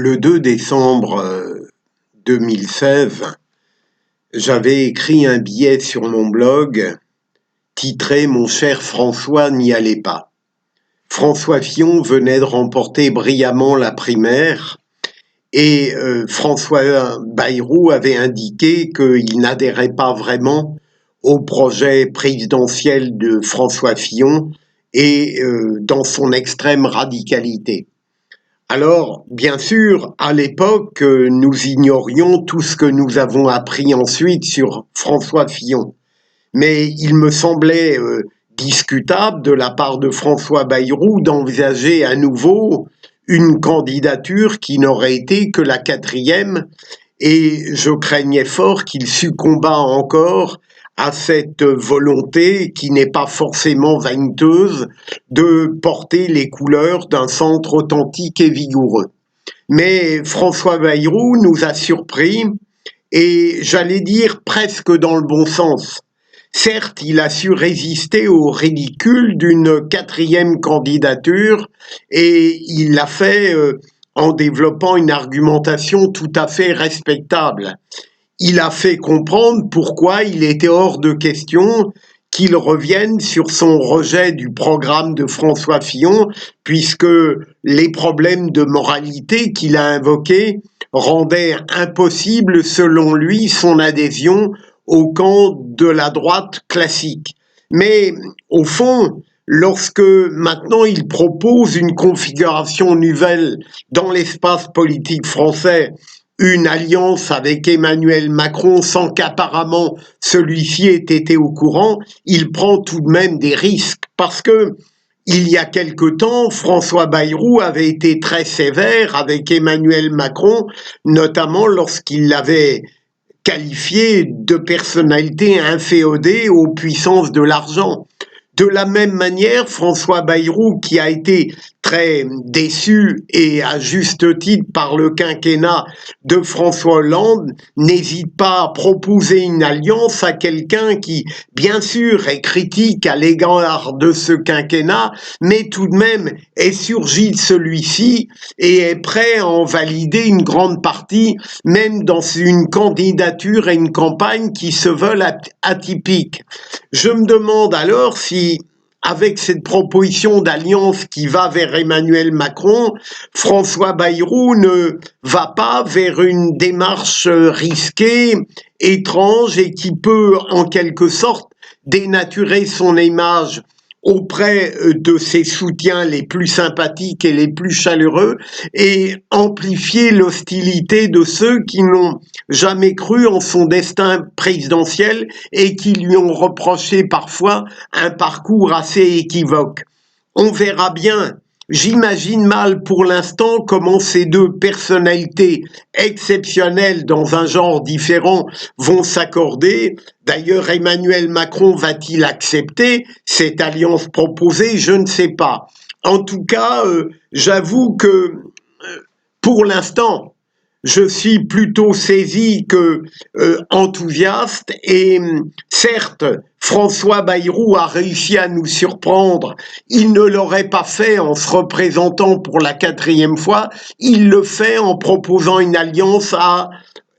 Le 2 décembre 2016, j'avais écrit un billet sur mon blog titré « Mon cher François n'y allez pas ». François Fillon venait de remporter brillamment la primaire et François Bayrou avait indiqué qu'il n'adhérait pas vraiment au projet présidentiel de François Fillon et dans son extrême radicalité. Alors, bien sûr, à l'époque, nous ignorions tout ce que nous avons appris ensuite sur François Fillon. Mais il me semblait discutable de la part de François Bayrou d'envisager à nouveau une candidature qui n'aurait été que la 4e, et je craignais fort qu'il succombât encore à cette volonté qui n'est pas forcément vaniteuse de porter les couleurs d'un centre authentique et vigoureux. Mais François Bayrou nous a surpris et j'allais dire presque dans le bon sens. Certes, il a su résister au ridicule d'une 4e candidature et il l'a fait en développant une argumentation tout à fait respectable. Il a fait comprendre pourquoi il était hors de question qu'il revienne sur son rejet du programme de François Fillon, puisque les problèmes de moralité qu'il a invoqués rendaient impossible, selon lui, son adhésion au camp de la droite classique. Mais au fond, lorsque maintenant il propose une configuration nouvelle dans l'espace politique français, une alliance avec Emmanuel Macron sans qu'apparemment celui-ci ait été au courant, il prend tout de même des risques parce que il y a quelque temps, François Bayrou avait été très sévère avec Emmanuel Macron, notamment lorsqu'il l'avait qualifié de personnalité inféodée aux puissances de l'argent. De la même manière, François Bayrou, qui a été très déçu et à juste titre par le quinquennat de François Hollande, n'hésite pas à proposer une alliance à quelqu'un qui, bien sûr, est critique à l'égard de ce quinquennat, mais tout de même est surgi de celui-ci et est prêt à en valider une grande partie, même dans une candidature et une campagne qui se veulent atypiques. Je me demande alors si, avec cette proposition d'alliance qui va vers Emmanuel Macron, François Bayrou ne va pas vers une démarche risquée, étrange et qui peut en quelque sorte dénaturer son image auprès de ses soutiens les plus sympathiques et les plus chaleureux et amplifier l'hostilité de ceux qui n'ont jamais cru en son destin présidentiel et qui lui ont reproché parfois un parcours assez équivoque. On verra bien. J'imagine mal pour l'instant comment ces deux personnalités exceptionnelles dans un genre différent vont s'accorder. D'ailleurs, Emmanuel Macron va-t-il accepter cette alliance proposée? Je ne sais pas. En tout cas, j'avoue que pour l'instant, je suis plutôt saisi que enthousiaste et certes, François Bayrou a réussi à nous surprendre. Il ne l'aurait pas fait en se représentant pour la 4e fois, il le fait en proposant une alliance à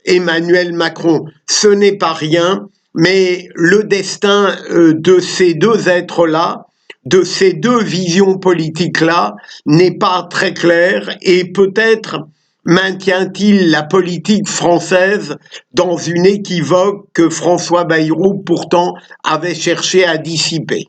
Emmanuel Macron. Ce n'est pas rien, mais le destin de ces deux êtres-là, de ces deux visions politiques-là, n'est pas très clair et peut-être maintient-il la politique française dans une équivoque que François Bayrou pourtant avait cherché à dissiper.